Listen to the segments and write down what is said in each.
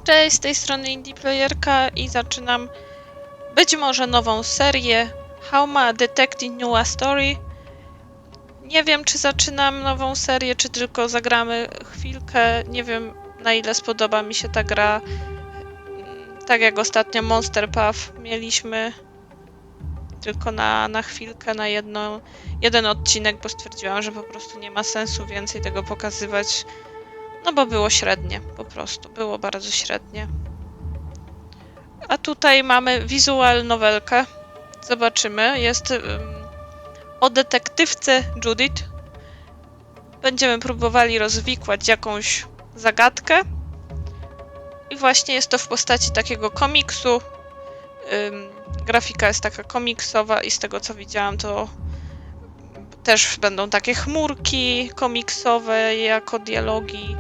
Cześć, z tej strony IndiePlayerka i zaczynam być może nową serię How Ma Detective Knew a Story. Nie wiem, czy zaczynam nową serię, czy tylko zagramy chwilkę. Nie wiem, na ile spodoba mi się ta gra. Tak jak ostatnio Monster Path mieliśmy tylko na chwilkę, na jeden odcinek, bo stwierdziłam, że po prostu nie ma sensu więcej tego pokazywać. No bo było średnie, po prostu. Było bardzo średnie. A tutaj mamy visual nowelkę. Zobaczymy. Jest o detektywce Judith. Będziemy próbowali rozwikłać jakąś zagadkę. I właśnie jest to w postaci takiego komiksu. Grafika jest taka komiksowa i z tego co widziałam, to też będą takie chmurki komiksowe jako dialogi.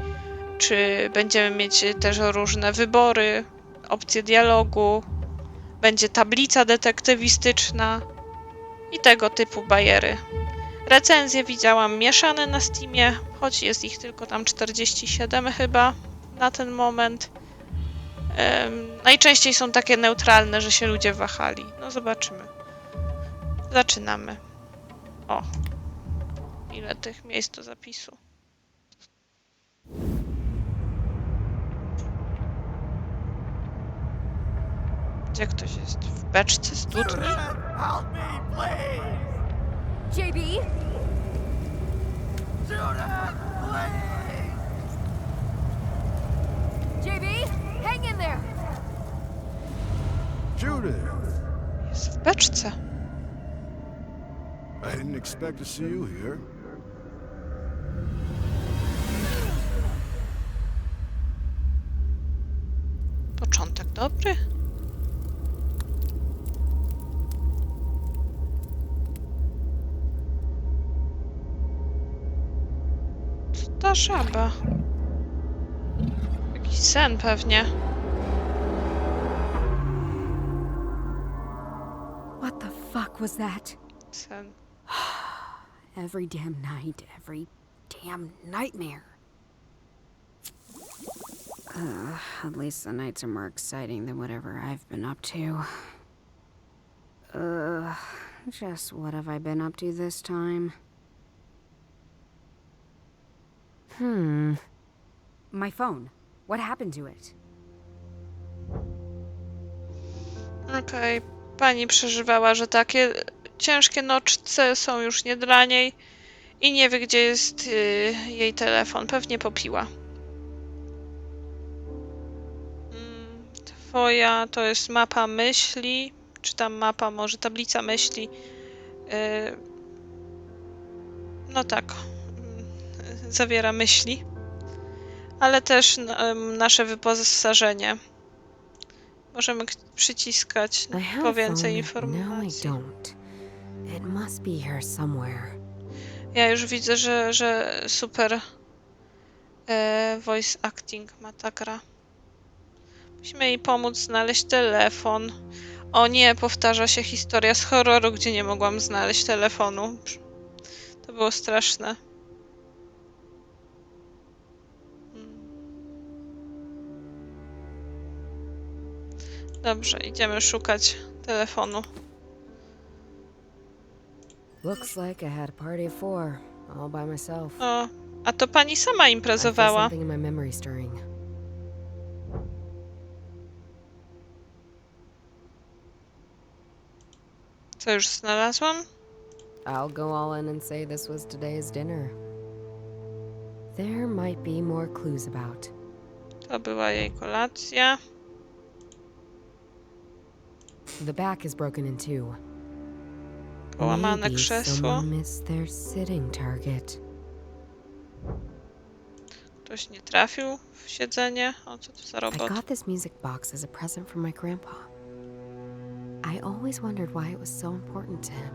Czy będziemy mieć też różne wybory, opcje dialogu. Będzie tablica detektywistyczna i tego typu bajery. Recenzje widziałam mieszane na Steamie, choć jest ich tylko tam 47 chyba na ten moment. Najczęściej są takie neutralne, że się ludzie wahali. No zobaczymy. Zaczynamy. O, ile tych miejsc do zapisu. Gdzie ktoś jest? W beczce studni? Help me, please! JB? Judith, please! JB? Hang in there! Judith, Jest w beczce. I didn't expect to see you here. Początek dobry. Co ta żaba? Jakiś sen pewnie. What the fuck was that? Sen. Every damn night, every damn nightmare. At least the nights are more exciting than whatever I've been up to. Just what have I been up to this time? My phone. What happened to it? Okej. Pani przeżywała, że takie ciężkie noce są już nie dla niej i nie wie, gdzie jest jej telefon. Pewnie popiła. Twoja to jest mapa myśli, czy tam mapa, może tablica myśli. No tak, zawiera myśli, ale też nasze wyposażenie. Możemy przyciskać I had po a więcej phone, now I informacji. don't. It must be here somewhere. Ja już widzę, że super voice acting ma ta gra. Musimy jej pomóc znaleźć telefon. O nie, powtarza się historia z horroru, gdzie nie mogłam znaleźć telefonu. To było straszne. Dobrze, idziemy szukać telefonu. Looks like I had a party of 4, all by myself. O, a to pani sama I feel imprezowała. something in my memory stirring. Co już znalazłam? I'll go all in and say this was today's dinner. There might be more clues about. To była jej kolacja. The back is broken in two. Połamane Maybe krzesło. someone missed their sitting target. Ktoś nie trafił w siedzenie. O, co to za I robot? got this music box as a present from my grandpa. I always wondered why it was so important to him.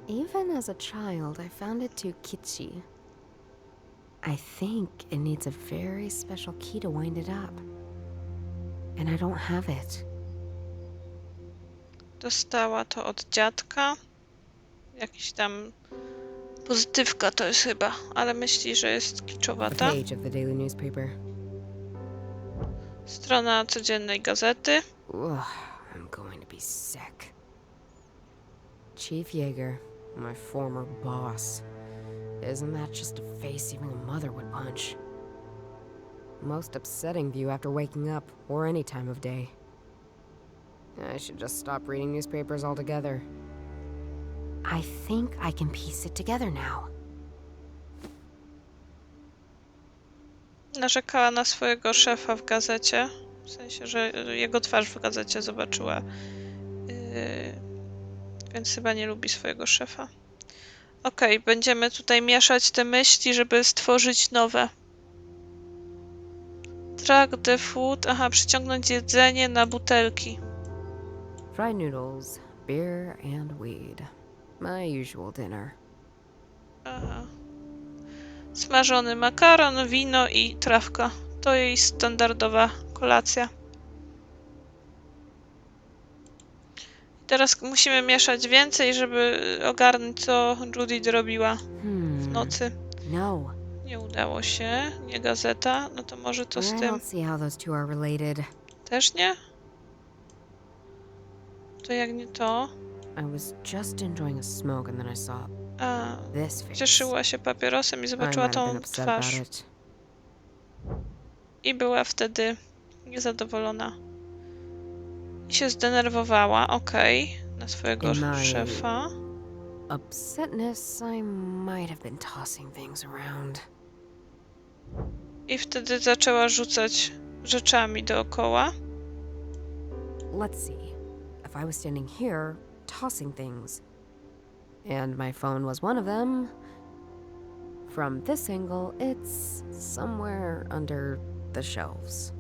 Even as a child, I found it too kitschy. I think it needs a very special key to wind it up. And I don't have it. Dostała to od dziadka. Jakiś tam pozytywka to jest chyba, ale myśli, że jest A kiczowata. page of the daily newspaper. Strona codziennej gazety. Ugh, I'm going to be sick. Chief Yeager, my former boss. Isn't that just a face even a mother would punch? Most upsetting view after waking up, or any time of day. I should just stop reading newspapers altogether. I think I can piece it together now. Narzekała na swojego szefa w gazecie. W sensie, że jego twarz w gazecie zobaczyła. Więc chyba nie lubi swojego szefa. Okej, będziemy tutaj mieszać te myśli, żeby stworzyć nowe. Track the food. Aha, przyciągnąć jedzenie na butelki. Fried noodles, beer, and weed. My usual dinner. Aha. Smażony makaron, wino i trawka. To jej standardowa kolacja. Teraz musimy mieszać więcej, żeby ogarnąć, co Judith robiła w nocy. No. Nie udało się. Nie gazeta. No to może to z I tym don't see how those two are related. też nie? To jak nie to? I was just enjoying a smoke and then I saw A, this face. cieszyła się papierosem i I zobaczyła might have been tą upset about twarz. it. I była wtedy niezadowolona. I się zdenerwowała, okej, na swojego In my- szefa. Upsetness, I might have been tossing things around. I wtedy zaczęła rzucać rzeczami dookoła. Let's see. If I was standing here, tossing things, and my phone was one of them, from this angle, it's somewhere under the shelves.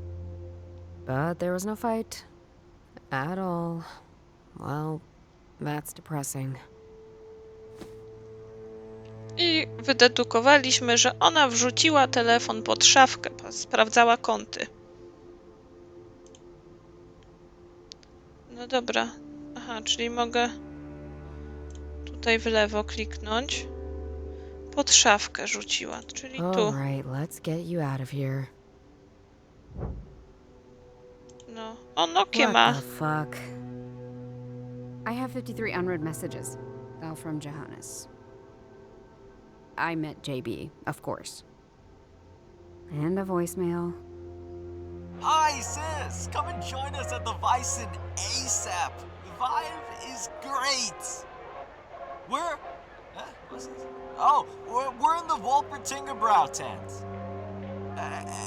But there was no fight at all. Well, that's depressing. I wydedukowaliśmy, że ona wrzuciła telefon pod szafkę, sprawdzała kąty. No dobra. Aha, czyli mogę tutaj w lewo kliknąć. Pod szafkę rzuciła, czyli tu. Alright, let's get you out of here. No. O, Nokia What ma. the fuck? I have 53 unread messages, all from Johannes. I meant JB, of course. And a voicemail. Hi, sis! Come and join us at the Bison ASAP. The vibe is great. We're... what's this? Oh, we're in the Wolpertingerbrow tent.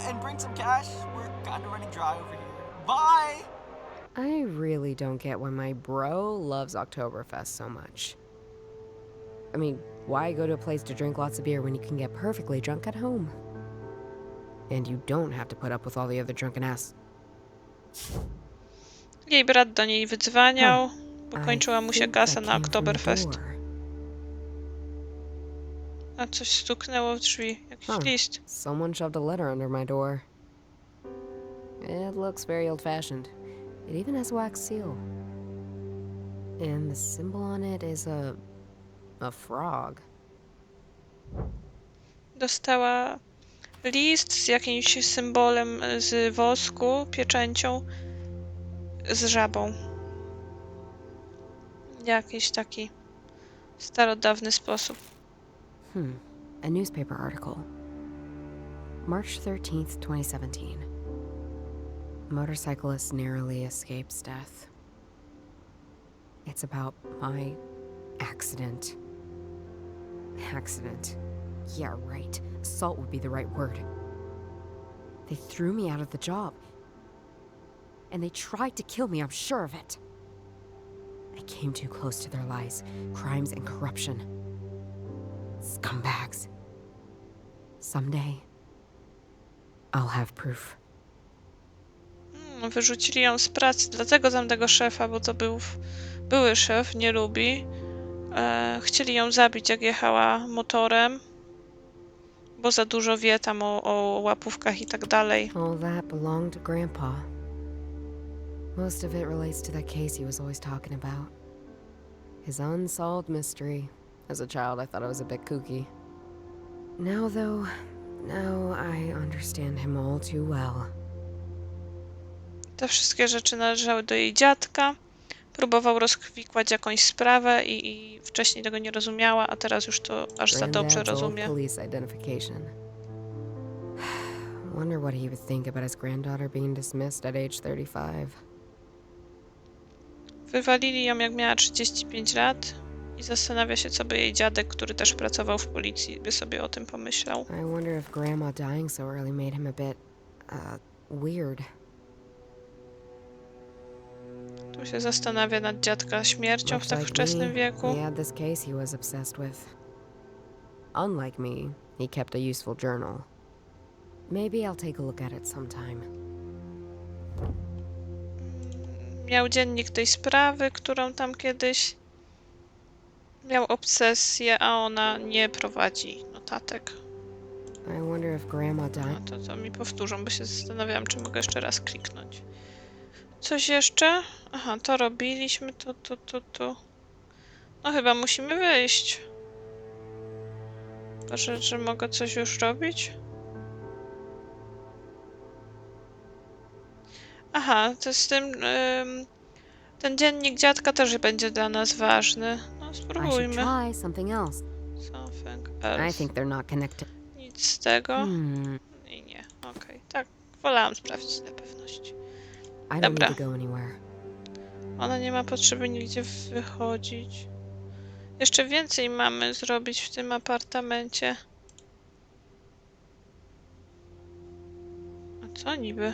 And bring some cash. We're kind of running dry over here. Bye! I really don't get why my bro loves Oktoberfest so much. I mean, why go to a place to drink lots of beer when you can get perfectly drunk at home? And you don't have to put up with all the other drunken ass. Jej brat do niej wydzwaniał, bo I kończyła mu się think kasa that na came from the Oktoberfest. door. A coś stuknęło w drzwi. Jakiś list. Someone shoved a letter under my door. It looks very old-fashioned. It even has a wax seal. And the symbol on it is a frog. Dostała list z jakimś symbolem z wosku, pieczęcią, z żabą. Jakiś taki starodawny sposób. A newspaper article. March 13th, 2017. Motorcyclist narrowly escapes death. It's about my accident. Accident. Yeah, right. Assault would be the right word. They threw me out of the job. And they tried to kill me, I'm sure of it. I came too close to their lies, crimes, and corruption. Scumbags. Someday, I'll have proof. Wyrzucili ją z pracy, dlatego tamtego szefa, bo to były szef, nie lubi. Chcieli ją zabić, jak jechała motorem, bo za dużo wie tam o łapówkach i tak dalej. All that belonged to Grandpa. Most of it relates to that case he was always talking about. His unsolved mystery. As a child, I thought I was a bit kooky. Now, though, I understand him all too well. Te wszystkie rzeczy należały do jej dziadka. Próbował rozkwikłać jakąś sprawę i wcześniej tego nie rozumiała, a teraz już to aż za dobrze Granddad's old rozumie. police identification. Wonder what he would think about his granddaughter being dismissed at age 35. Wywalili ją jak miała 35 lat i zastanawia się, co by jej dziadek, który też pracował w policji, by sobie o tym pomyślał. I wonder if Grandma dying so early made him a bit, weird. Tu się zastanawia nad dziadka śmiercią w Looks tak like wczesnym me, wieku. he had this case he was obsessed with. Unlike me, he kept a useful journal. Maybe I'll take a look at it sometime. Miał dziennik tej sprawy, którą tam kiedyś miał obsesję, a ona nie prowadzi notatek. I wonder if Grandma A died. to mi powtórzą, bo się zastanawiałam, czy mogę jeszcze raz kliknąć. Coś jeszcze? Aha, to robiliśmy, tu. No chyba musimy wyjść. Że mogę coś już robić? Aha, to z tym... ten dziennik dziadka też będzie dla nas ważny. No I should spróbujmy. try something else. Something I else. think they're not connected. Nic z tego. Hmm. I nie, okej. Tak, wolałam sprawdzić na pewność. I don't Dobra. need to go anywhere. Ona nie ma potrzeby nigdzie wychodzić. Jeszcze więcej mamy zrobić w tym apartamencie. A co niby?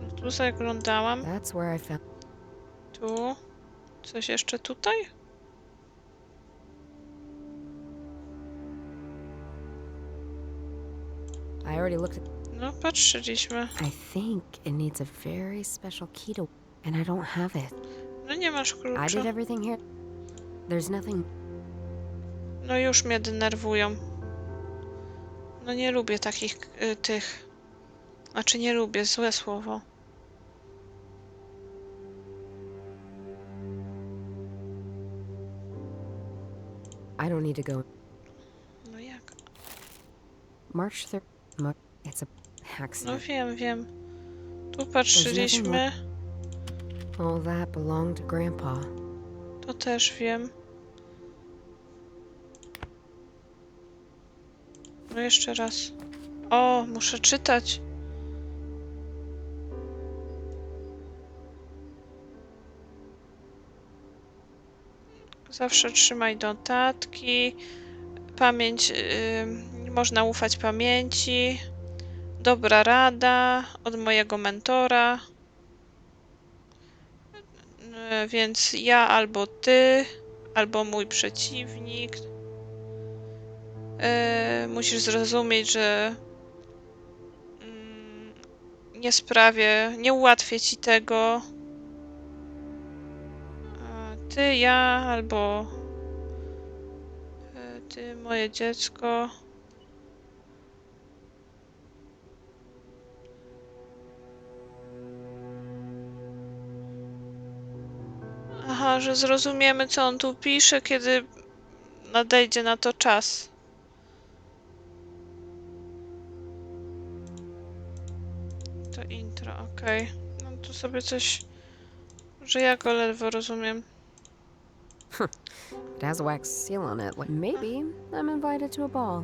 No tu zaglądałam. That's where I found. Tu. Coś jeszcze tutaj? I already looked at. No, patrzyliśmy. I think it needs a very special key to, and I don't have it. No nie masz I did klucza. everything here. There's nothing. No już mnie denerwują. No nie lubię takich tych. Znaczy nie lubię, złe słowo. I don't need to go. No jak? March 3rd. It's a No accident. wiem. Tu patrzyliśmy. All that belonged to Grandpa. To też wiem. No jeszcze raz. O, muszę czytać. Zawsze trzymaj notatki. Pamięć, nie można ufać pamięci. Dobra rada od mojego mentora. Więc ja albo ty, albo mój przeciwnik. Musisz zrozumieć, że nie ułatwię ci tego. Ty, ja, albo ty, moje dziecko. Aha, że zrozumiemy, co on tu pisze, kiedy nadejdzie na to czas. To intro, okej. No tu sobie coś... że ja go ledwo rozumiem. It has a wax seal on it. Maybe I'm invited to a ball.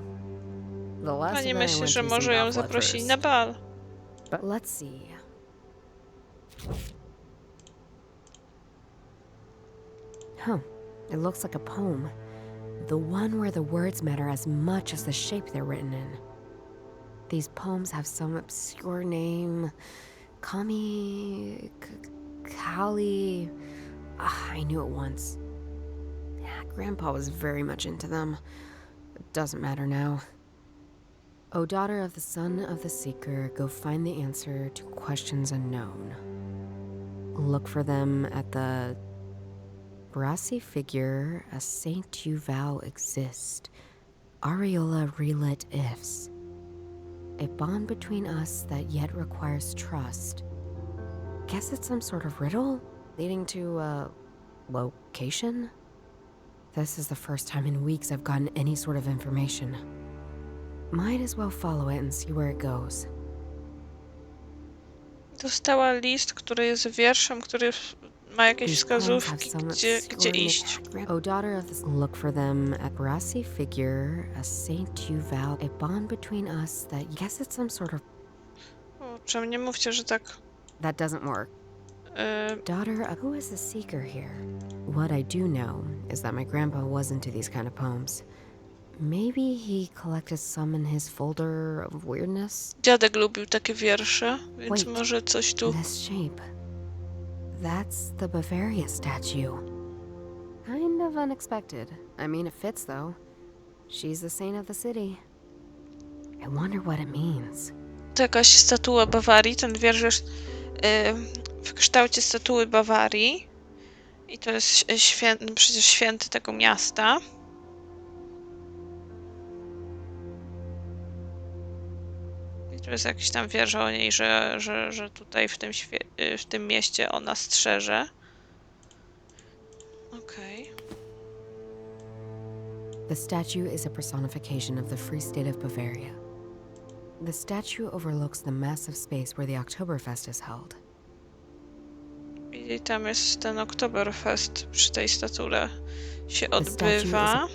The last Pani event I myśli, went że to może seemed ją awful at zaprosili first. na bal. But let's see. Huh. It looks like a poem. The one where the words matter as much as the shape they're written in. These poems have some obscure name. Kali. I knew it once. Yeah, Grandpa was very much into them. It doesn't matter now. O daughter of the son of the seeker, go find the answer to questions unknown. Look for them at the brassy figure, a saint you vow exist. Areola relit ifs. A bond between us that yet requires trust. Guess it's some sort of riddle leading to a location? This is the first time in weeks I've gotten any sort of information. Might as well follow it and see where it goes. Dostała list, który jest wierszem, który ma jakieś These poems have wskazówki, somewhat gdzie squirmy iść. background. O daughter of the look for them a brassy figure, a Saint Yuval, a bond between us that guess it's some sort of Kurczę, nie mówcie, że tak. That doesn't work. daughter of who is the seeker here? What I do know is that my grandpa was into these kind of poems. Maybe he collected some in his folder of weirdness. Dziadek lubił takie wiersze, więc Wait. może coś tu. This shape. That's the Bavaria statue. Kind of unexpected. I mean, it fits though. She's the saint of the city. I wonder what it means. To jakaś statua Bawarii. Ten wiersz jest w kształcie statuły Bawarii. I to jest przecież święty tego miasta. I to jest jakiś tam wiersz o niej, że tutaj w tym mieście ona strzeże. Okej. The statue is a personification of the Free State of Bavaria. The statue overlooks the massive space where the Oktoberfest is held. I tam jest ten Oktoberfest przy tej statule się The statue is odbywa.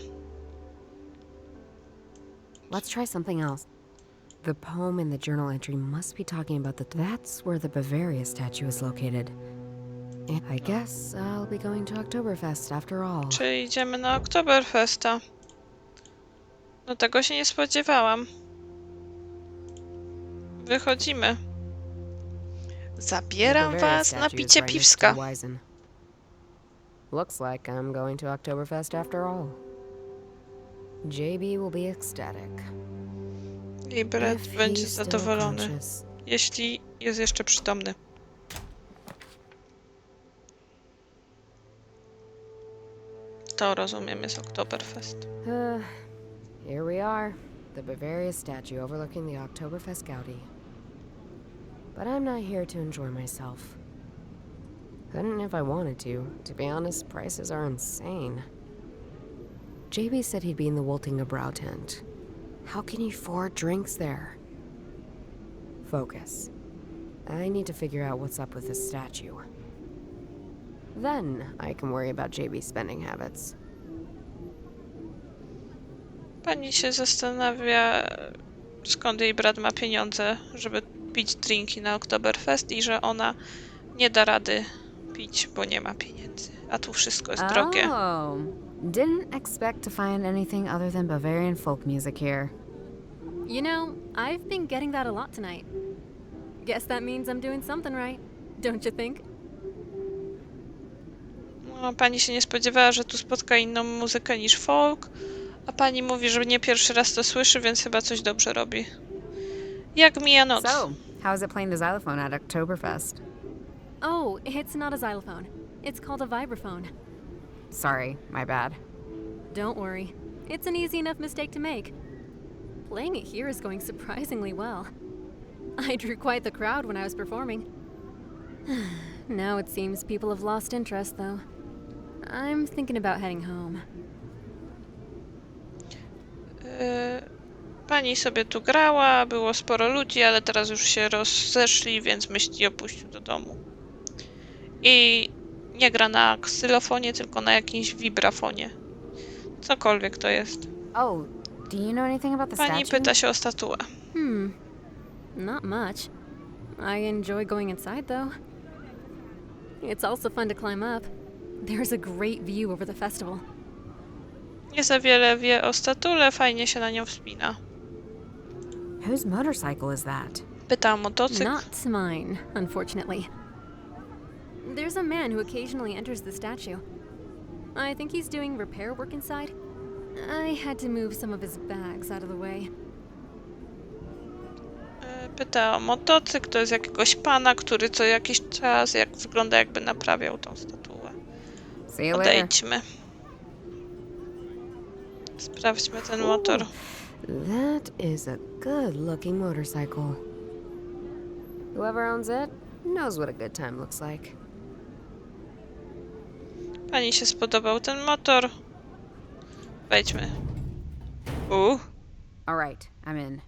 Let's try something else. The poem in the journal entry must be talking about that's where the Bavaria statue is located. And I guess I'll be going to Oktoberfest after all. Czy idziemy na Oktoberfesta? No tego się nie spodziewałam. Wychodzimy. Zabieram was na picie piwska. Looks like I'm going to Oktoberfest after all. JB will be ecstatic. I Brett If będzie he's still zadowolony, conscious. jeśli jest jeszcze przytomny. To rozumiem, jest Oktoberfest. Here we are, the Bavaria statue overlooking the Oktoberfest Gaudi. But I'm not here to enjoy myself. Couldn't if I wanted to. To be honest, prices are insane. JB said he'd be in the Woltinga Brow tent. How can you afford drinks there? Focus. I need to figure out what's up with this statue. Then I can worry about JB's spending habits. Pani się zastanawia, skąd jej brat ma pieniądze, żeby pić drinki na Oktoberfest i że ona nie da rady pić, bo nie ma pieniędzy. A tu wszystko jest drogie. Oh, didn't expect to find anything other than Bavarian folk music here. You know, I've been getting that a lot tonight. Guess that means I'm doing something right, don't you think? No, pani się nie spodziewała, że tu spotka inną muzykę niż folk, a pani mówi, że nie pierwszy raz to słyszy, więc chyba coś dobrze robi. Jak mija noc? So, how's it playing the xylophone at Oktoberfest? Oh, it's not a xylophone. It's called a vibraphone. Sorry, my bad. Don't worry. It's an easy enough mistake to make. Playing it here is going surprisingly well. I drew quite the crowd when I was performing. Now it seems people have lost interest, though. I'm thinking about heading home. Pani sobie tu grała, było sporo ludzi, ale teraz już się rozeszli, więc myśli opuścił do domu. I nie gra na ksylofonie, tylko na jakimś wibrafonie. Cokolwiek to jest. Oh, do you know anything about the Pani statue? pyta się o statuę. Not much. I enjoy going inside, though. It's also fun to climb up. There's a great view over the festival. Nie za wiele wie o statule, fajnie się na nią wspina. Whose motorcycle is that? Pyta o motocykl. Not mine, unfortunately. There's a man who occasionally enters the statue. I think he's doing repair work inside. I had to move some of his bags out of the way. Pyta o motocykl, to jest jakiegoś pana, który co jakiś czas, jak wygląda jakby naprawiał tą statuę. See you later. Odejdźmy. Sprawdźmy ten motor. That is a good-looking motorcycle. Whoever owns it knows what a good time looks like. Pani się spodobał ten motor. Wejdźmy. All right, I'm in.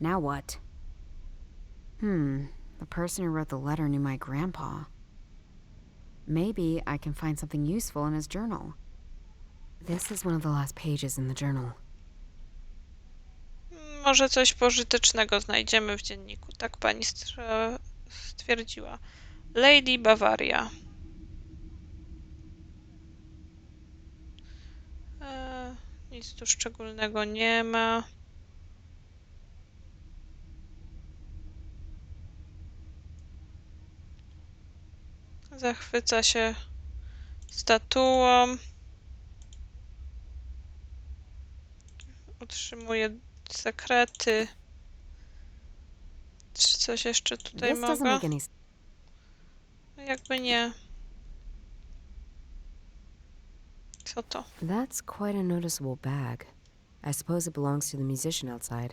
Now what? The person who wrote the letter knew my grandpa. Maybe I can find something useful in his journal. This is one of the last pages in the journal. Może coś pożytecznego znajdziemy w dzienniku. Tak pani stwierdziła. Lady Bavaria. Nic tu szczególnego nie ma. Zachwyca się statuą. Otrzymuje sekrety. Czy coś jeszcze tutaj This doesn't mogę? make any sense. Jakby nie. Co to? That's quite a noticeable bag. I suppose it belongs to the musician outside.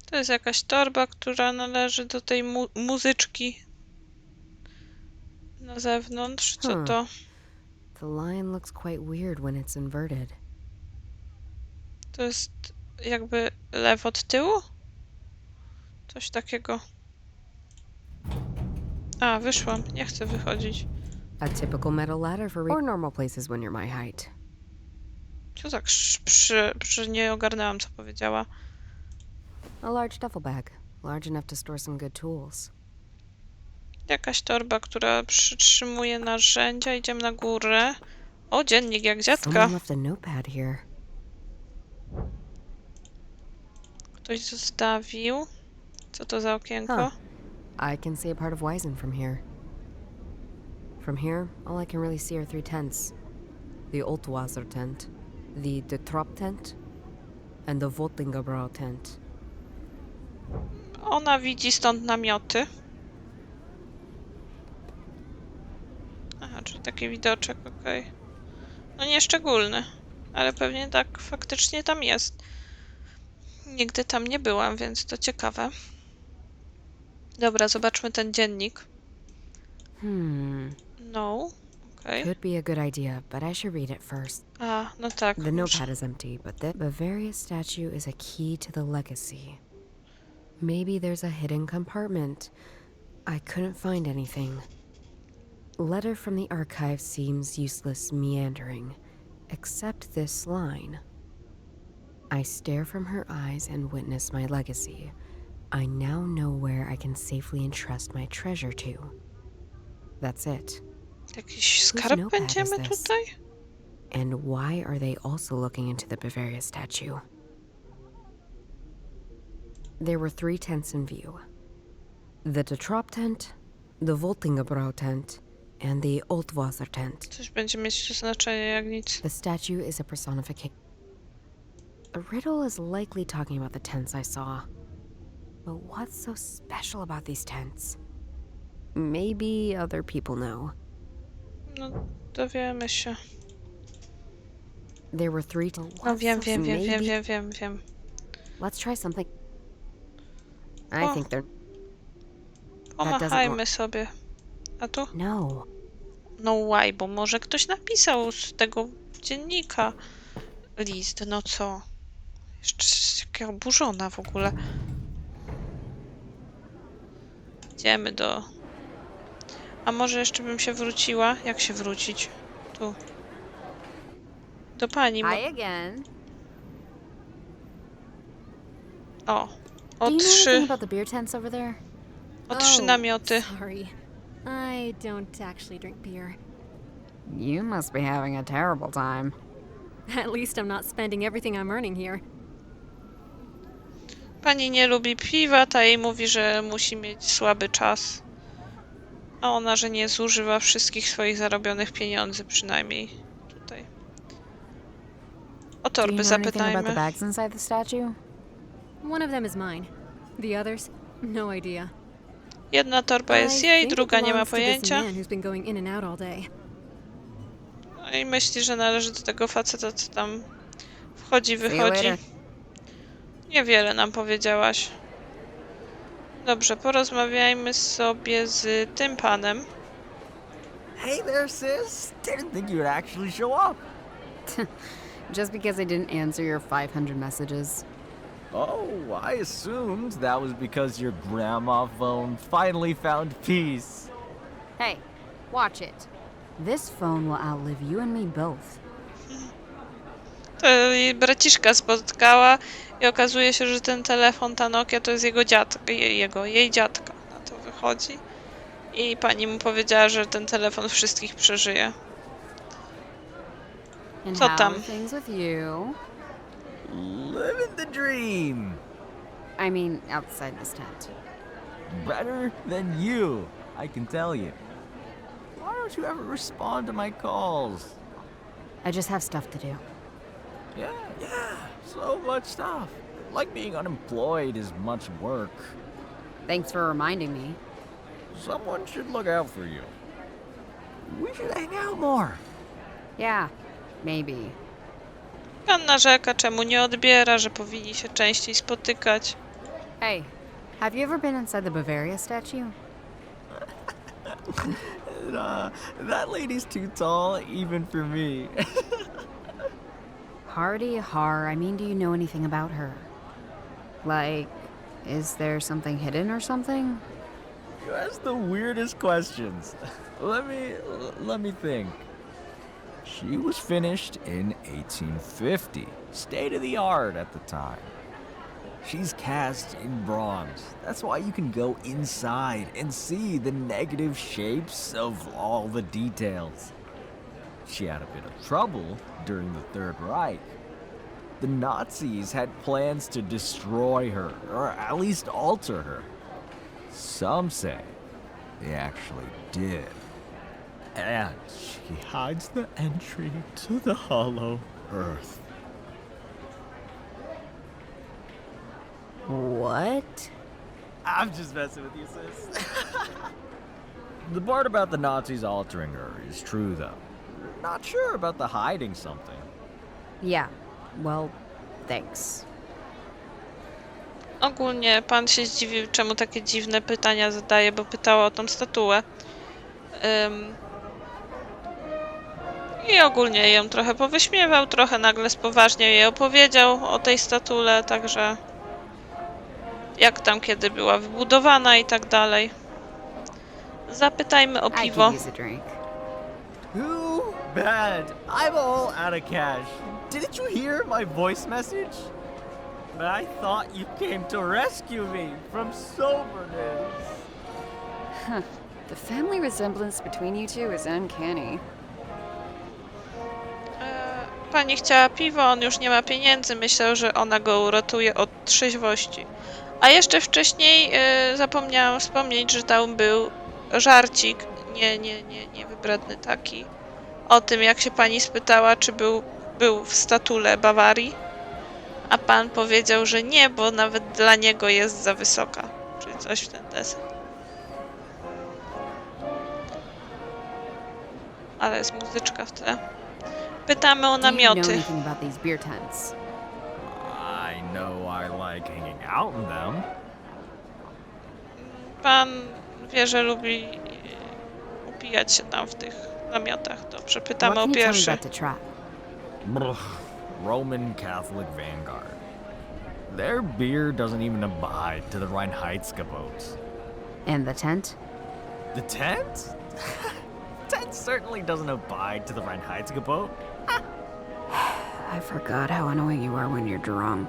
To jest jakaś torba, która należy do tej muzyczki na zewnątrz. Co Hmm. to? The line looks quite weird when it's inverted. To jest jakby lew od tyłu? Coś takiego. A, wyszłam. Nie chcę wychodzić. A typical metal ladder for or normal places when you're my height. Co tak nie ogarnęłam, co powiedziała. A large duffel bag, large enough to store some good tools. Jakaś torba, która przytrzymuje narzędzia. Idziemy na górę. O, dziennik jak dziadka. Someone left a notepad here. Ktoś zostawił. Co to za okienko? I can see a part of Wyzen from here. From here, all I can really see are 3 tents. The Oltwasser tent, the De Trop tent, and the Voltingabrau tent. Ona widzi stąd namioty. Aha, czyli taki widoczek, okej. No nieszczególny, ale pewnie tak faktycznie tam jest. Nigdy tam nie byłam, więc to ciekawe. Dobra, zobaczmy ten dziennik. No, okej. Could be a good idea, but I should read it first. A, no tak. The notepad is empty, but the Bavaria statue is a key to the legacy. Maybe there's a hidden compartment. I couldn't find anything. Letter from the archive seems useless meandering, except this line. I stare from her eyes and witness my legacy. I now know where I can safely entrust my treasure to. That's it. Jakiś skarb notepad będziemy is this? tutaj? And why are they also looking into the Bavaria statue? There were 3 tents in view. The De Trop tent, the Voltingabrau tent, and the Oltwasser tent. Coś będzie mieć tu znaczenie jak nic. The statue is a personification. The riddle is likely talking about the tents I saw. But what's so special about these tents? Maybe other people know. No, dowiemy się. There were 3 No wiem. Let's try something. I Oh. think they're... Pomachajmy sobie. A tu? No. No why, bo może ktoś napisał z tego dziennika list, no co? Jeszcze jaka oburzona w ogóle. Idziemy do... A może jeszcze bym się wróciła? Jak się wrócić? Tu. Do pani. Hi again. O. Do O you know anything 3. about the beer tents over there? O 3 namioty. Sorry. I don't actually drink beer. You must be having a terrible time. At least I'm not spending everything I'm earning here. Pani nie lubi piwa, ta jej mówi, że musi mieć słaby czas. A ona, że nie zużywa wszystkich swoich zarobionych pieniędzy, przynajmniej tutaj. O Do you torby know anything about the zapytajmy. bags inside the statue? One of them is mine. The others? No idea. Jedna torba jest I jej, think it druga nie ma belongs to this pojęcia. man who's been going in and out all day. No i myśli, że należy do tego faceta, co tam wchodzi, See you wychodzi. later. Niewiele nam powiedziałaś. Dobrze, porozmawiajmy sobie z tym panem. Hey there, sis. Didn't think you'd actually show up. Just because I didn't answer your 500 messages. Oh, I assumed that was because your grandma phone finally found peace. Hey, watch it. This phone will outlive you and me both. To jej braciszka spotkała i okazuje się, że ten telefon, ta Nokia, to jest jego dziadka, jej dziadka. Na to wychodzi. I pani mu powiedziała, że ten telefon wszystkich przeżyje. And Co how tam? are things with you? Living the dream. I mean, outside this tent. Better than you, I can tell you. Why don't you ever respond to my calls? I just have stuff to do. Yeah, so much stuff. Like being unemployed is much work. Thanks for reminding me. Someone should look out for you. We should hang out more. Yeah, maybe. Pan narzeka, czemu nie odbiera, że powinni się częściej spotykać. Hey, have you ever been inside the Bavaria statue? That lady's too tall, even for me. Hardy har, I mean, do you know anything about her? Like, is there something hidden or something? You ask the weirdest questions. Let me think. She was finished in 1850, state of the art at the time. She's cast in bronze. That's why you can go inside and see the negative shapes of all the details. She had a bit of trouble during the Third Reich. The Nazis had plans to destroy her, or at least alter her. Some say they actually did. And she hides the entry to the Hollow Earth. What? I'm just messing with you, sis. The part about the Nazis altering her is true, though. Not sure about the hiding something. Yeah, well, thanks. Ogólnie pan się zdziwił, czemu takie dziwne pytania zadaje, bo pytała o tą statuę. I ogólnie ją trochę powyśmiewał, trochę nagle spoważnie jej opowiedział o tej statule, także jak tam kiedy była wybudowana i tak dalej. Zapytajmy o I could piwo. use a drink. Too bad. I'm all out of cash. Didn't you hear my voice message? But I thought you came to rescue me from soberness. The family resemblance between you two is uncanny. Pani chciała piwo, on już nie ma pieniędzy, myślał, że ona go uratuje od trzeźwości. A jeszcze wcześniej zapomniałam wspomnieć, że tam był żarcik, nie wybredny taki, o tym, jak się pani spytała, czy był w statule Bawarii, a pan powiedział, że nie, bo nawet dla niego jest za wysoka, czyli coś w ten deseń. Ale jest muzyczka w tle. Pytamy o Do you know namioty. anything about these beer tents? I know I like hanging out in them. Pan wie, że lubi upijać się tam w tych namiotach. Dobrze, What pytamy o can you tell me pierwszy. about the trap? Brr, Roman Catholic Vanguard. Their beer doesn't even abide to the Reinheitsgebot. And the tent? The tent? Tent certainly doesn't abide to the Reinheitsgebot. I forgot how annoying you are when you're drunk.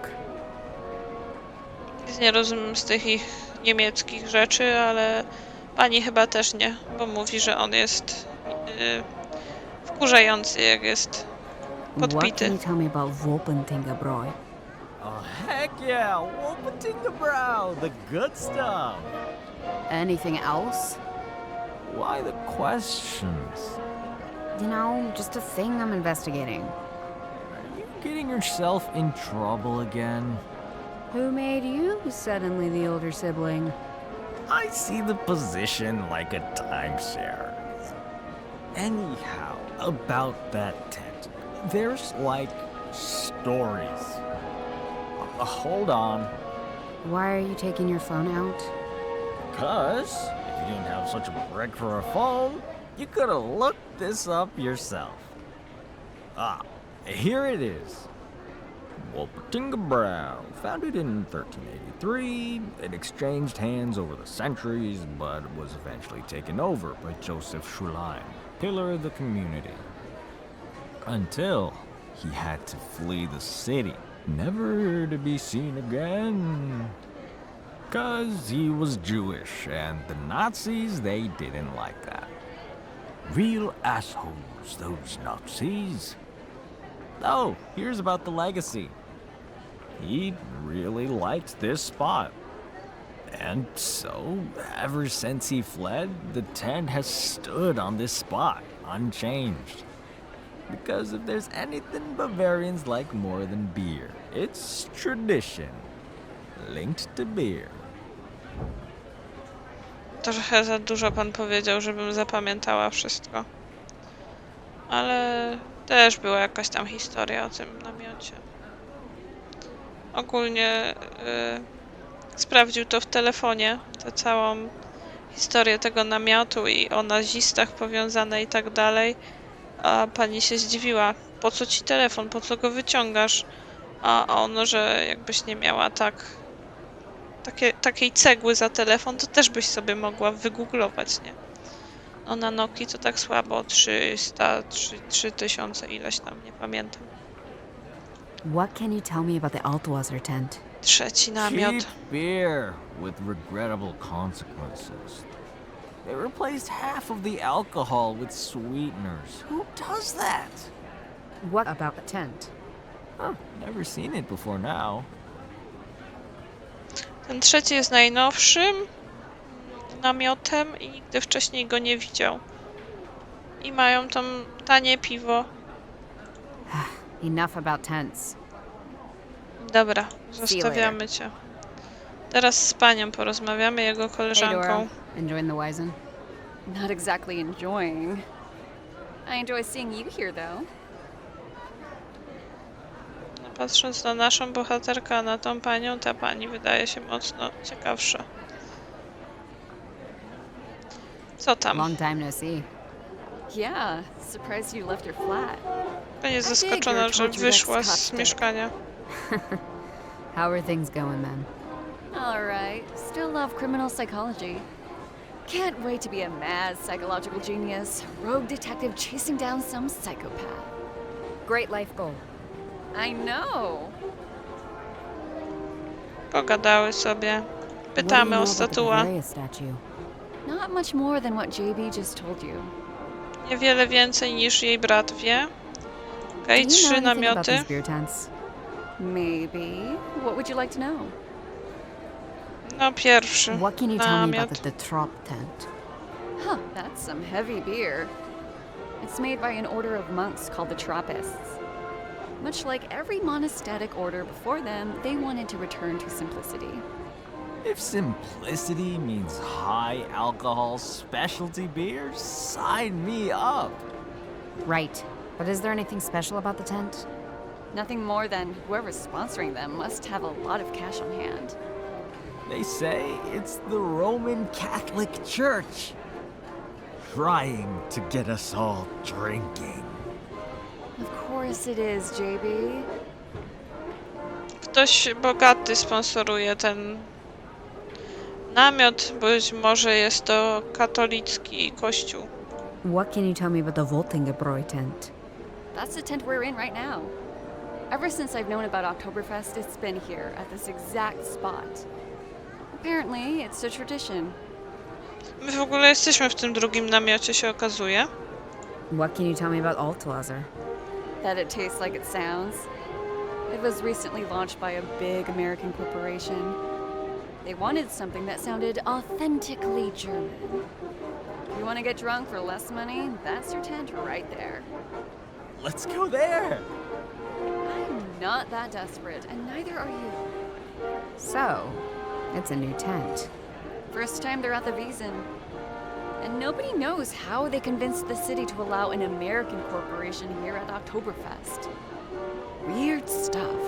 Nic nie rozumiem z tych ich niemieckich rzeczy, ale pani chyba też nie, bo mówi, że on jest wkurzający, jak jest What podpity. can you tell me about Wolpentingebräu? Oh, heck yeah! Wolpentingebräu! The good stuff! Anything else? Why the questions? You know, just a thing I'm investigating. Are you getting yourself in trouble again? Who made you suddenly the older sibling? I see the position like a timeshare. Anyhow, about that tent, there's like stories. Hold on. Why are you taking your phone out? Because if you didn't have such a brick for a phone, you could have looked this up yourself. Ah, here it is. Wolpertinger Brow, founded in 1383, it exchanged hands over the centuries, but was eventually taken over by Joseph Schulheim, pillar of the community. Until he had to flee the city, never to be seen again. 'Cause he was Jewish, and the Nazis, they didn't like that. Real assholes, those Nazis. Oh, here's about the legacy. He really liked this spot. And so, ever since he fled, the tent has stood on this spot, unchanged. Because if there's anything Bavarians like more than beer, it's tradition, linked to beer. Trochę za dużo pan powiedział, żebym zapamiętała wszystko. Ale też była jakaś tam historia o tym namiocie. Ogólnie sprawdził to w telefonie, tę całą historię tego namiotu i o nazistach powiązane i tak dalej. A pani się zdziwiła, po co ci telefon, po co go wyciągasz? A ono, że jakbyś nie miała takiej cegły za telefon, to też byś sobie mogła wygooglować, nie? No na Nokii to tak słabo, 3000 ileś tam, nie pamiętam. What can you tell me about the Altwasser tent? Trzeci namiot. Cheap beer with regrettable consequences. They replaced half of the alcohol with sweeteners. Who does that? What about the tent? Huh, never seen it before now. Ten trzeci jest najnowszym namiotem i nigdy wcześniej go nie widział. I mają tam tanie piwo. Enough about tents. Dobra, zostawiamy cię. Teraz z panią porozmawiamy, jego Hey, koleżanką. Dora. Enjoying the Wizen? Not exactly enjoying. I enjoy seeing you here, though. No, patrząc na naszą bohaterkę, a na tą panią, ta pani wydaje się mocno ciekawsza. Co tam? Long time no see. Yeah, surprised you left your flat. Będzie zaskoczona, że wyszła z mieszkania. How are things going, man? Alright, still love criminal psychology. Can't wait to be a mad psychological genius, rogue detective chasing down some psychopath. Great life goal. I know! Pogadały sobie. Pytamy o statuę. Not much more than what JB just told you. Niewiele więcej niż jej brat wie. Okej, 3 namioty. Maybe. What would you like to know? No pierwszy What can you tell me about namiot. the Trop tent? Huh, that's some heavy beer. It's made by an order of monks called the Trappists. Much like every monastic order before them, they wanted to return to simplicity. If simplicity means high alcohol specialty beer, sign me up. Right. But is there anything special about the tent? Nothing more than whoever's sponsoring them must have a lot of cash on hand. They say it's the Roman Catholic Church trying to get us all drinking. Of course it is, JB. Ktoś bogaty sponsoruje ten namiot, być może jest to katolicki kościół. What can you tell me about the Woltingebräu tent? That's the tent we're in right now. Ever since I've known about Oktoberfest, it's been here, at this exact spot. Apparently, it's a tradition. My w ogóle jesteśmy w tym drugim namiocie, się okazuje. What can you tell me about Altwasser? That it tastes like it sounds. It was recently launched by a big American corporation. They wanted something that sounded authentically German. You want to get drunk for less money? That's your tent right there. Let's go there. I'm not that desperate, and neither are you. So, it's a new tent. First time they're at the Wiesn. And nobody knows how they convinced the city to allow an American corporation here at Oktoberfest. Weird stuff.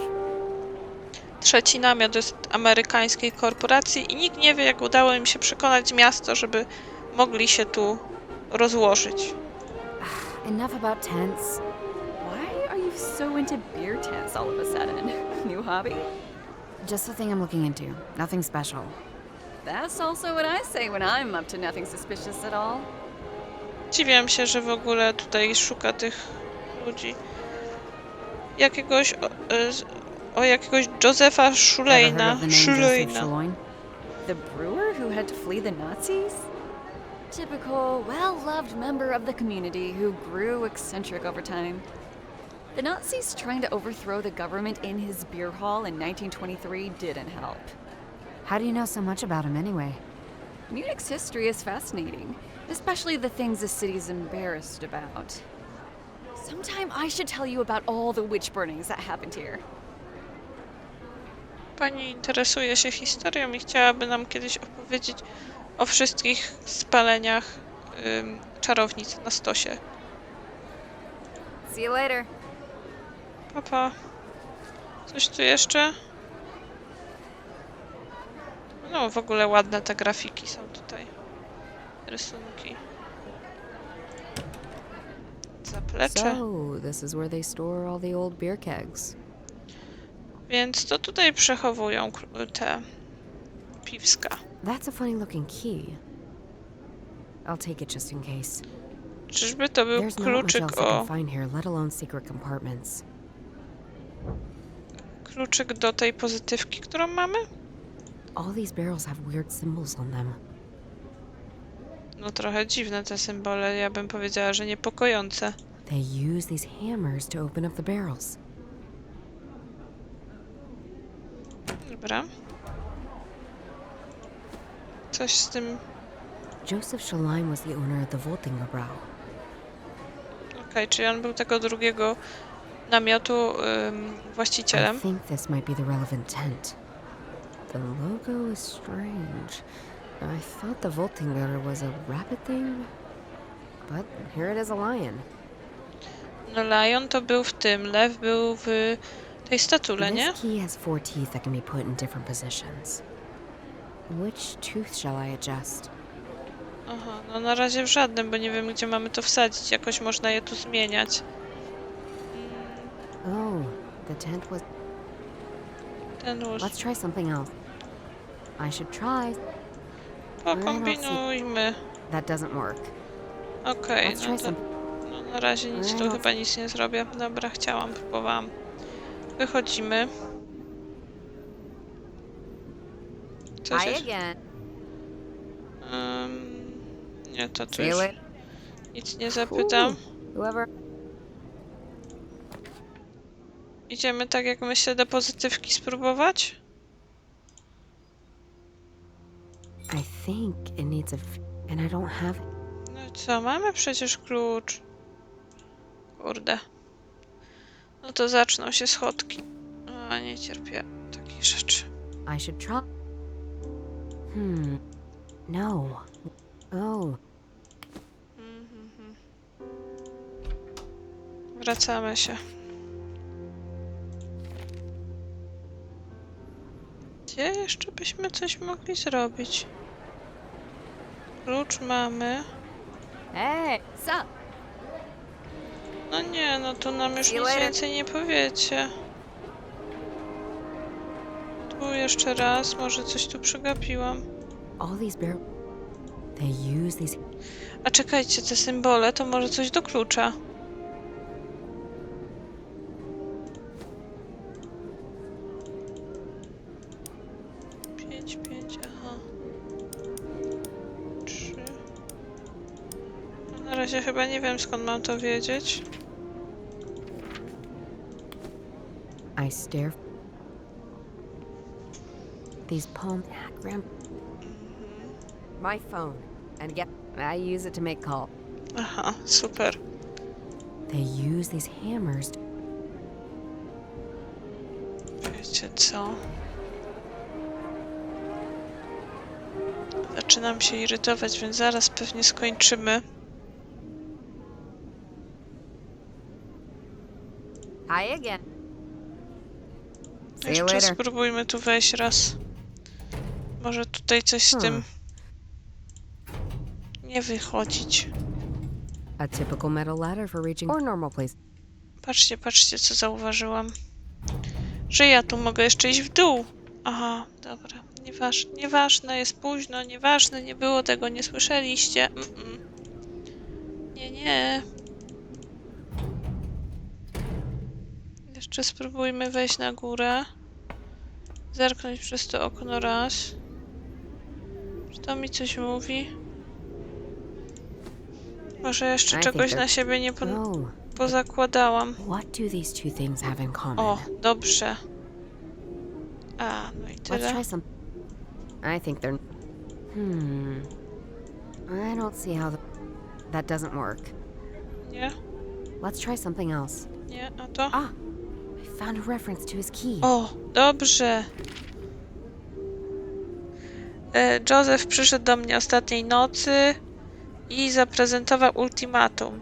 Trzeci namiot jest amerykańskiej korporacji i nikt nie wie, jak udało im się przekonać miasto, żeby mogli się tu rozłożyć. Enough about tents. Why are you so into beer tents all of a sudden? New hobby? Just the thing I'm looking into. Nothing special. That's also what I say when I'm up to nothing suspicious at all. Dziwiam się, że w ogóle tutaj szuka tych ludzi. Jakiegoś... jakiegoś Josefa Ever heard Schulejna. of the name Joseph Schulejna. Schlein? The brewer who had to flee the Nazis? Typical, well-loved member of the community who grew eccentric over time. The Nazis trying to overthrow the government in his beer hall in 1923 didn't help. How do you know so much about him anyway? Munich's history is fascinating, especially the things the city's embarrassed about. Sometime I should tell you about all the witch burnings that happened here. Pani interesuje się historią i chciałaby nam kiedyś opowiedzieć o wszystkich spaleniach czarownic na stosie. See you later. Papa. Coś tu jeszcze? No, w ogóle ładne te grafiki są tutaj. Rysunki. Zaplecze. So, this is where they store all the old beer kegs. Więc to tutaj przechowują te piwska. That's a funny looking key. I'll take it just in case. Czyżby to był There's not much kluczyk else I o... can find here, let alone secret compartments. Kluczyk do tej pozytywki, którą mamy? All these barrels have weird symbols on them. No trochę dziwne te symbole, ja bym powiedziała, że niepokojące. They use these hammers to open up the barrels. Dobra. Coś z tym... Joseph Schlein was the owner of the Woltingerbrau. Okej, czyli on był tego drugiego namiotu właścicielem. I think this might be the relevant tent. The logo is strange. I thought the Woltinger was a rabbit thing, but here it is a lion. No Lion to był w tym, lew był w tej statule, nie? This key has 4 teeth that can be put in different positions. Which tooth shall I adjust? Aha, no na razie w żadnym, bo nie wiem, gdzie mamy to wsadzić. Jakoś można je tu zmieniać. Oh, the tent was... Ten łóż. Let's try something else. I should try... Pokombinujmy. That doesn't work. Okej, Let's no try to... some... No na razie nic tu chyba nic nie zrobię. Dobra, próbowałam. Wychodzimy. Co się... again. Nie, to tu See you już later. nic nie zapytam. Whoever. Idziemy tak jak myślę do pozytywki spróbować? I think it needs a... and I don't have it. No i co, mamy przecież klucz. Kurde. No to zaczną się schodki. A, nie cierpię takich rzeczy. I should try... No. Oh. Wracamy się. Gdzie jeszcze byśmy coś mogli zrobić? Klucz mamy. Hey, sup? No nie, no tu nam już See you nic later. więcej nie powiecie. Tu jeszcze raz, może coś tu przegapiłam. All these barrels... They use these... A czekajcie, te symbole to może coś do klucza. Pięć, aha. 3. No na razie chyba nie wiem, skąd mam to wiedzieć. I stare... These palm... My phone. And yep, I use it to make calls. Aha, super. They use these hammers... Wiecie co? Zaczynam się irytować, więc zaraz pewnie skończymy. Hi again. See you Jeszcze later. spróbujmy tu wejść raz. Może tutaj coś z tym nie wychodzić. A typical metal ladder for reaching... or normal place. Patrzcie, patrzcie, co zauważyłam. Że ja tu mogę jeszcze iść w dół. Aha, dobra. Nieważne, nieważne, jest późno, nieważne, nie było tego, nie słyszeliście. Nie, nie. Jeszcze spróbujmy wejść na górę. Zerknąć przez to okno raz. Czy to mi coś mówi? Może jeszcze I czegoś think na siebie nie Oh, pozakładałam. what do these two things have in common? O, dobrze. A, no i Let's tyle. try some. I think they're. I don't see how that doesn't work. Nie, Let's try something else. nie, a to? Ah, I found a reference to his key. O, dobrze. Joseph przyszedł do mnie ostatniej nocy i zaprezentował ultimatum.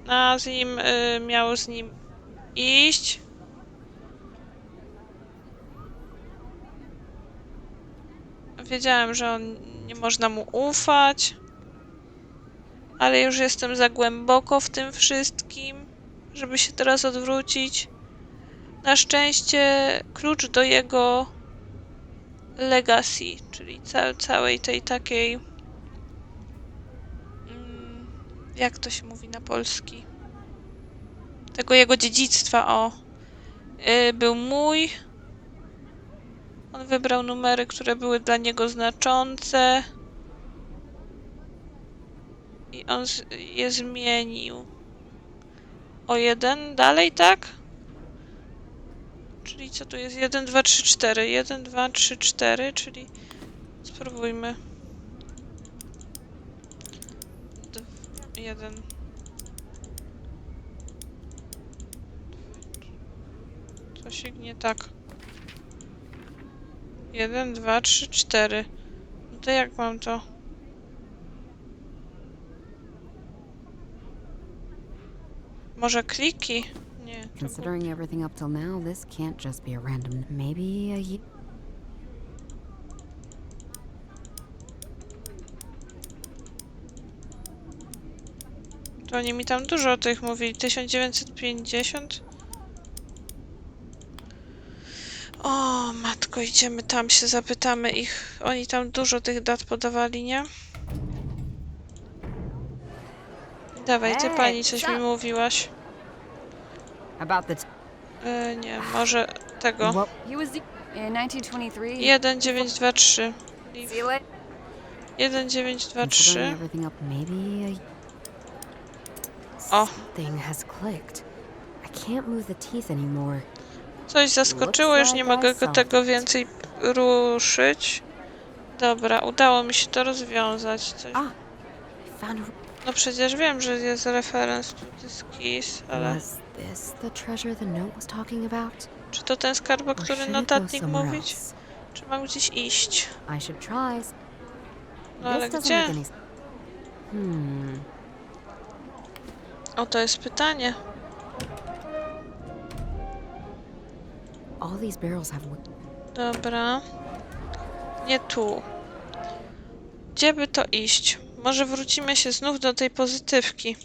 A miał z nim iść. Wiedziałem, że on nie można mu ufać, ale już jestem za głęboko w tym wszystkim, żeby się teraz odwrócić. Na szczęście klucz do jego legacy, czyli całej tej takiej... jak to się mówi na polski? Tego jego dziedzictwa, o. Był mój. On wybrał numery, które były dla niego znaczące. I on je zmienił. O 1 dalej, tak? Czyli co tu jest? 1, 2, 3, 4. 1, 2, 3, 4, czyli spróbujmy. 1. Coś nie tak. 1, 2, 3, 4. No to jak mam to? Może kliki? Nie. To Considering everything up till now, this can't just be a random. Maybe a. To oni mi tam dużo o tych mówili. 1950? O, matko, idziemy tam, się zapytamy ich. Oni tam dużo tych dat podawali, nie? Dawaj, ty pani coś mi mówiłaś. About the. Nie, może tego. What? He was in 1923. 1923. See you later. 1923. Considering everything up, maybe a. O. Something has clicked. I can't move the teeth anymore. Coś zaskoczyło, już nie mogę go tego więcej ruszyć. Dobra, udało mi się to rozwiązać. Coś. Ah, I found a. No przecież wiem, że jest reference to this keys, ale Was this the treasure the note was talking about? czy to ten skarb, o Or którym should it go notatnik somewhere mówić? else? Czy mam gdzieś iść? I should try. No ale This doesn't gdzie? make any. O, to jest pytanie. All these barrels have. Dobra. Nie tu. Gdzie by to iść? Może wrócimy się znów do tej pozytywki.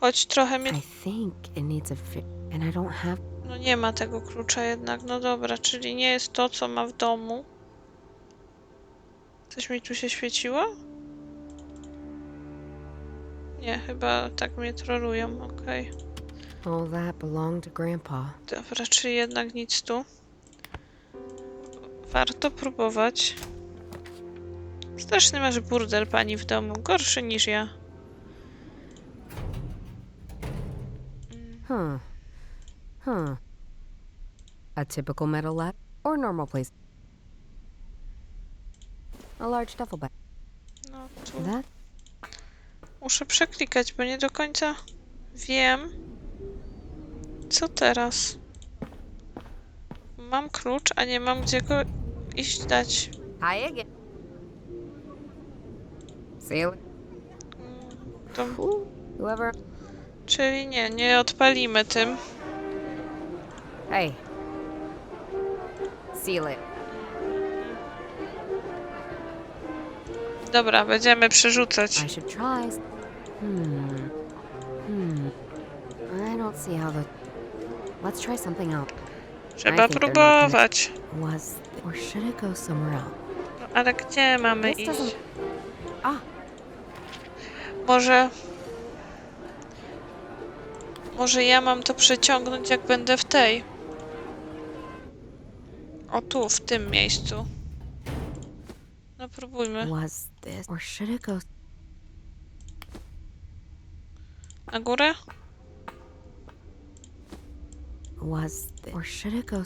Choć trochę mnie... I think it needs a fit, and I don't have. No nie ma tego klucza jednak. No dobra, czyli nie jest to, co ma w domu. Coś mi tu się świeciło? Nie, chyba tak mnie trolują, okej. All that belonged to Grandpa. Dobra, czyli jednak nic tu. Warto próbować. Straszny masz burdel, pani w domu. Gorszy niż ja. A typical metal lab or normal place? A large duffel bag. No tu That? muszę przeklikać, bo nie do końca wiem, co teraz. Mam klucz, a nie mam gdzie go iść dać. Hi again. See you. To Who Whoever. Czyli nie odpalimy tym. Hey. Seal it. Dobra, będziemy przerzucać. I should try. I don't see how the. Let's try something else. Trzeba I think they're not próbować. Or should it go somewhere else? No, ale gdzie mamy This iść? doesn't. Ah, Może... Może ja mam to przeciągnąć, jak będę w tej. O tu, w tym miejscu. No próbujmy. was this? Or should it go? Na górę? Or should it go?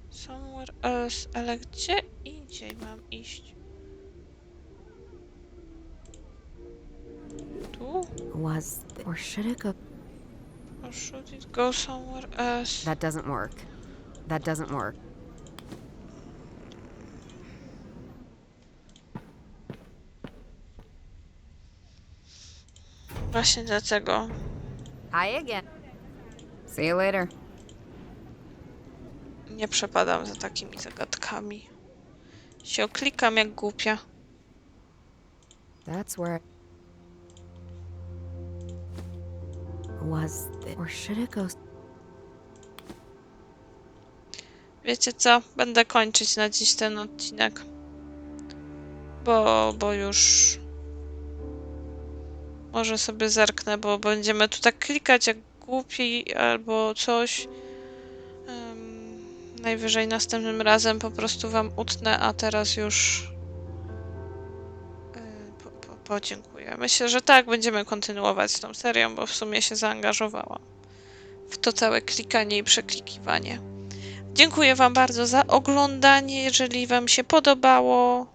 Somewhere else. Ale gdzie indziej mam iść? Tu? Or should it go? Or should it go somewhere else? That doesn't work. That doesn't work. Właśnie dlatego. Hi again. See you later. Nie przepadam za takimi zagadkami. Się oklikam jak głupia. That's where. Or should it go? Wiecie co? Będę kończyć na dziś ten odcinek. Bo już... Może sobie zerknę, bo będziemy tu tak klikać jak głupi albo coś. Najwyżej następnym razem po prostu wam utnę, a teraz już podziękuję. Myślę, że tak, będziemy kontynuować z tą serią, bo w sumie się zaangażowałam w to całe klikanie i przeklikiwanie. Dziękuję wam bardzo za oglądanie. Jeżeli wam się podobało,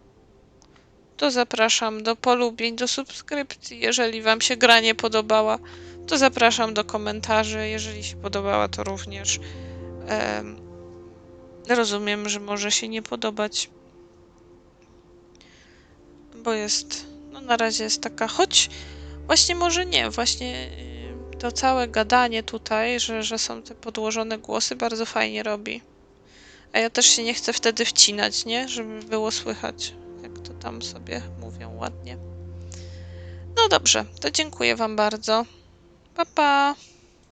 to zapraszam do polubień, do subskrypcji. Jeżeli wam się gra nie podobała, to zapraszam do komentarzy. Jeżeli się podobała, to również rozumiem, że może się nie podobać, bo jest, no na razie jest taka, choć właśnie może nie, właśnie to całe gadanie tutaj, że są te podłożone głosy, bardzo fajnie robi. A ja też się nie chcę wtedy wcinać, nie? Żeby było słychać, jak to tam sobie mówią ładnie. No dobrze, to dziękuję wam bardzo. Pa, pa!